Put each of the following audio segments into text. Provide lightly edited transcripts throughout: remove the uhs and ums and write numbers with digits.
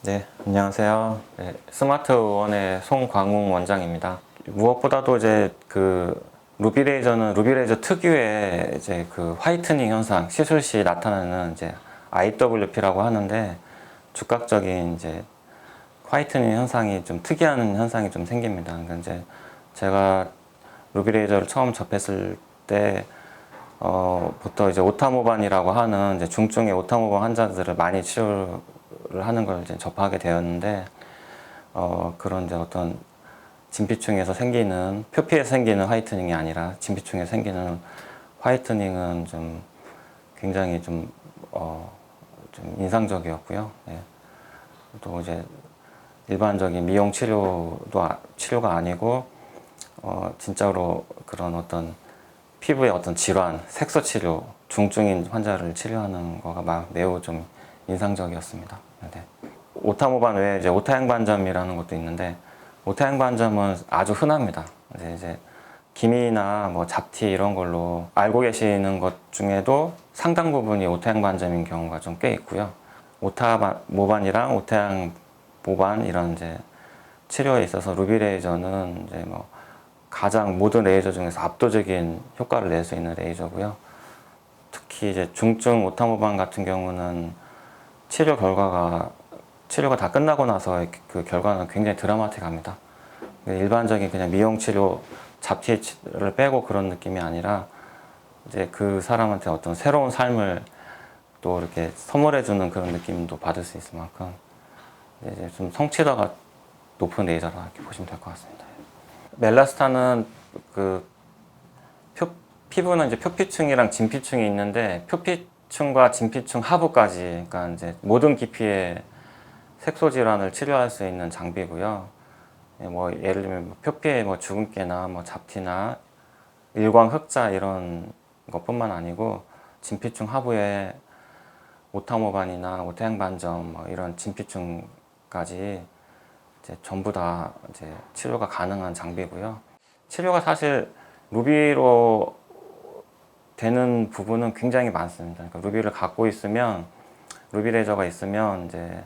네, 안녕하세요. 네, 스마트원의 송광웅 원장입니다. 무엇보다도 이제 루비레이저는 루비레이저 특유의 이제 화이트닝 현상, 시술 시 나타나는 이제 IWP라고 하는데 즉각적인 이제 화이트닝 현상이 좀 특이한 현상이 좀 생깁니다. 그러니까 이제 제가 루비레이저를 처음 접했을 때 부터 이제 오타모반이라고 하는 이제 중증의 오타모반 환자들을 많이 치료를 하는 걸 이제 접하게 되었는데, 그런 이제 어떤 진피층에서 생기는, 표피에서 생기는 화이트닝이 아니라 진피층에서 생기는 화이트닝은 좀 굉장히 좀 인상적이었고요. 예. 또 이제 일반적인 미용 치료가 아니고, 진짜로 그런 어떤 피부의 어떤 질환, 색소 치료, 중증인 환자를 치료하는 거가 매우 좀 인상적이었습니다. 네. 오타모반 외에 이제 오타양반점이라는 것도 있는데, 오타양반점은 아주 흔합니다. 이제 기미나 뭐 잡티 이런 걸로 알고 계시는 것 중에도 상당 부분이 오타양반점인 경우가 좀 꽤 있고요. 오타모반이랑 오타양모반 이런 이제 치료에 있어서 루비레이저는 이제 뭐 가장 모든 레이저 중에서 압도적인 효과를 낼 수 있는 레이저고요. 특히 이제 중증 오타모반 같은 경우는 치료가 다 끝나고 나서 그 결과는 굉장히 드라마틱합니다. 일반적인 그냥 미용 치료, 잡티를 빼고 그런 느낌이 아니라 이제 그 사람한테 어떤 새로운 삶을 또 이렇게 선물해주는 그런 느낌도 받을 수 있을 만큼 이제 좀 성취도가 높은 레이저라 이렇게 보시면 될 것 같습니다. 멜라스타는 그 피부는 이제 표피층이랑 진피층이 있는데, 표피층과 진피층 하부까지, 그러니까 이제 모든 깊이의 색소 질환을 치료할 수 있는 장비고요. 뭐 예를 들면 표피에 뭐 주근깨나 뭐 잡티나 일광 흑자 이런 것뿐만 아니고 진피층 하부에 오타모반이나 오타양반점 뭐 이런 진피층까지 이제 전부 다 이제 치료가 가능한 장비고요. 치료가 사실 루비로 되는 부분은 굉장히 많습니다. 그러니까 루비 레저가 있으면 이제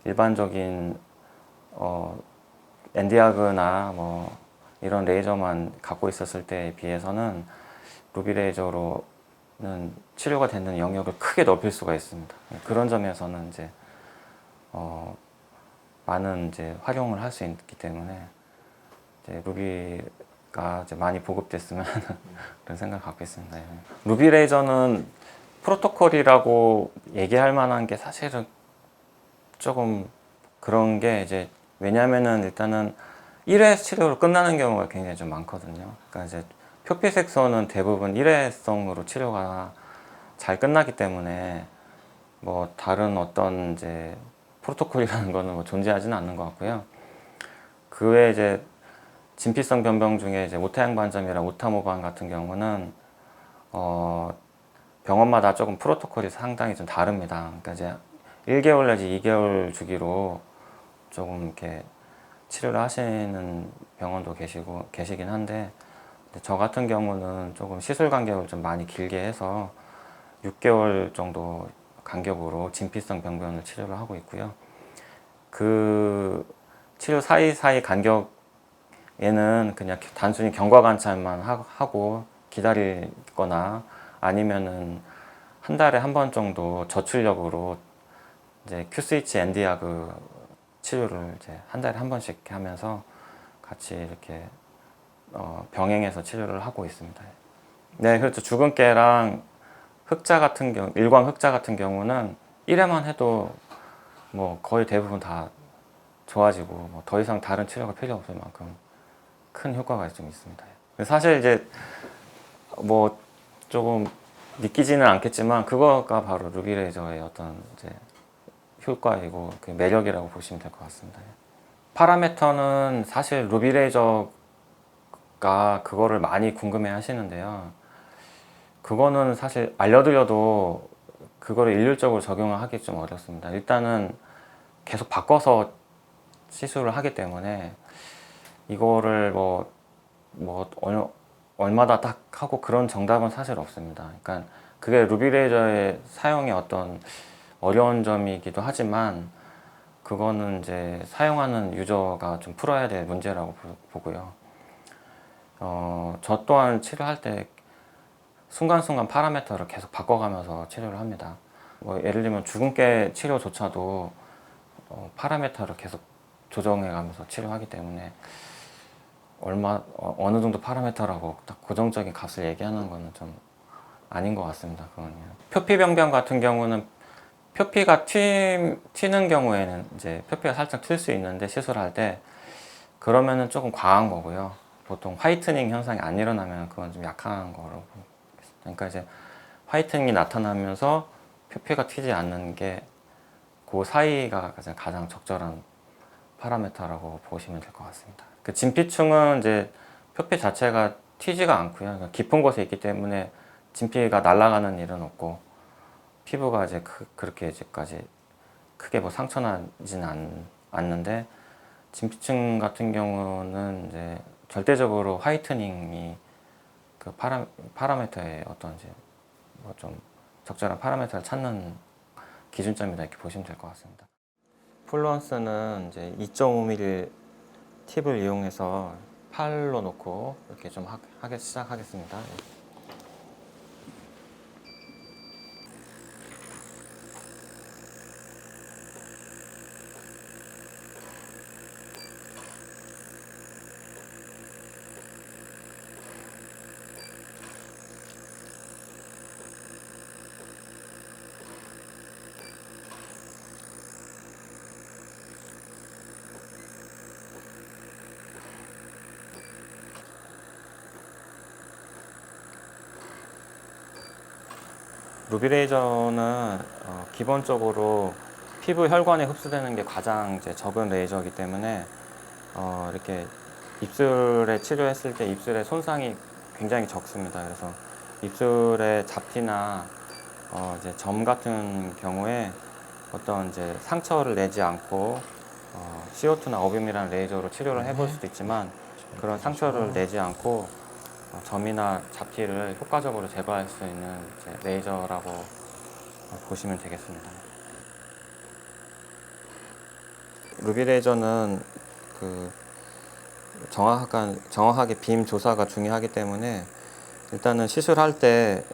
일반적인 엔디아그나 뭐 이런 레이저만 갖고 있었을 때에 비해서는 루비 레이저로는 치료가 되는 영역을 크게 넓힐 수가 있습니다. 그런 점에서는 이제 많은 이제 활용을 할 수 있기 때문에 이제 루비가 이제 많이 보급됐으면 그런 생각을 갖고 있습니다. 루비 레이저는 프로토콜이라고 얘기할 만한 게 사실은 조금 그런 게 이제, 왜냐면은 일단은 1회 치료로 끝나는 경우가 굉장히 좀 많거든요. 그러니까 이제 표피색소는 대부분 1회성으로 치료가 잘 끝나기 때문에 뭐 다른 어떤 이제 프로토콜이라는 거는 뭐 존재하지는 않는 것 같고요. 그 외에 이제 진피성 변병 중에 이제 오타양반점이랑 오타모반 같은 경우는 병원마다 조금 프로토콜이 상당히 좀 다릅니다. 그러니까 이제 1개월 내지 2개월 주기로 조금 이렇게 치료를 하시는 병원도 계시긴 한데, 저 같은 경우는 조금 시술 간격을 좀 많이 길게 해서 6개월 정도 간격으로 진피성 병변을 치료를 하고 있고요. 그 치료 사이사이 간격에는 그냥 단순히 경과 관찰만 하고 기다리거나, 아니면은 한 달에 한 번 정도 저출력으로 이제 큐스위치 엔디아그 치료를 이제 한 달에 한 번씩 하면서 같이 이렇게 병행해서 치료를 하고 있습니다. 네, 그렇죠. 주근깨랑 일광 흑자 같은 경우는 1회만 해도 뭐 거의 대부분 다 좋아지고, 뭐 더 이상 다른 치료가 필요 없을 만큼 큰 효과가 좀 있습니다. 사실 이제 뭐 조금 믿기지는 않겠지만 그거가 바로 루비레이저의 어떤 이제 효과이고 그 매력이라고 보시면 될 것 같습니다. 파라메터는 사실 루비레이저가 그거를 많이 궁금해 하시는데요. 그거는 사실 알려드려도 그거를 일률적으로 적용을 하기 좀 어렵습니다. 일단은 계속 바꿔서 시술을 하기 때문에 이거를 얼마다 딱 하고 그런 정답은 사실 없습니다. 그러니까 그게 루비레이저의 사용의 어떤 어려운 점이기도 하지만, 그거는 이제 사용하는 유저가 좀 풀어야 될 문제라고 보고요. 저 또한 치료할 때 순간순간 파라미터를 계속 바꿔가면서 치료를 합니다. 뭐 예를 들면 주근깨 치료조차도 파라미터를 계속 조정해가면서 치료하기 때문에 어느 정도 파라미터라고 딱 고정적인 값을 얘기하는 거는 좀 아닌 것 같습니다. 그거는. 표피 변경 같은 경우는 표피가 튀는 경우에는 이제 표피가 살짝 튈 수 있는데 시술할 때 그러면은 조금 과한 거고요. 보통 화이트닝 현상이 안 일어나면 그건 좀 약한 거라고. 그러니까 이제 화이트닝이 나타나면서 표피가 튀지 않는 게 그 사이가 가장 적절한 파라미터라고 보시면 될 것 같습니다. 그 진피층은 이제 표피 자체가 튀지가 않고요. 그러니까 깊은 곳에 있기 때문에 진피가 날아가는 일은 없고 피부가 이제 그렇게 이제까지 크게 뭐 상처나지는 않는데 진피층 같은 경우는 이제 절대적으로 화이트닝이 그 파라미터의 어떤 이제 뭐 좀 적절한 파라미터를 찾는 기준점이다 이렇게 보시면 될 것 같습니다. 플루언스는 이제 2.5mm 팁을 이용해서 팔로 놓고 이렇게 좀 시작하겠습니다. 루비레이저는 기본적으로 피부 혈관에 흡수되는 게 가장 이제 적은 레이저이기 때문에 이렇게 입술에 치료했을 때 입술의 손상이 굉장히 적습니다. 그래서 입술의 잡티나 이제 점 같은 경우에 어떤 이제 상처를 내지 않고 CO2나 어뷸이라는 레이저로 치료를 해볼 수도 있지만 그런 상처를 내지 않고 점이나 잡티를 효과적으로 제거할 수 있는 이제 레이저라고 보시면 되겠습니다. 루비 레이저는 그 정확하게 빔 조사가 중요하기 때문에 일단은 시술할 때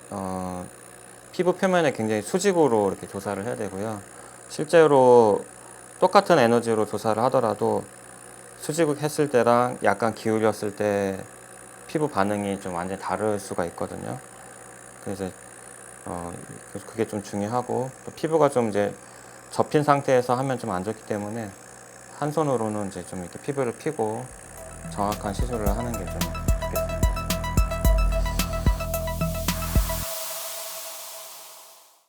피부 표면에 굉장히 수직으로 이렇게 조사를 해야 되고요. 실제로 똑같은 에너지로 조사를 하더라도 수직을 했을 때랑 약간 기울였을 때 피부 반응이 좀 완전히 다를 수가 있거든요. 그래서 그게 좀 중요하고 또 피부가 좀 이제 접힌 상태에서 하면 좀 안 좋기 때문에 한 손으로는 이제 좀 이렇게 피부를 피고 정확한 시술을 하는 게 좀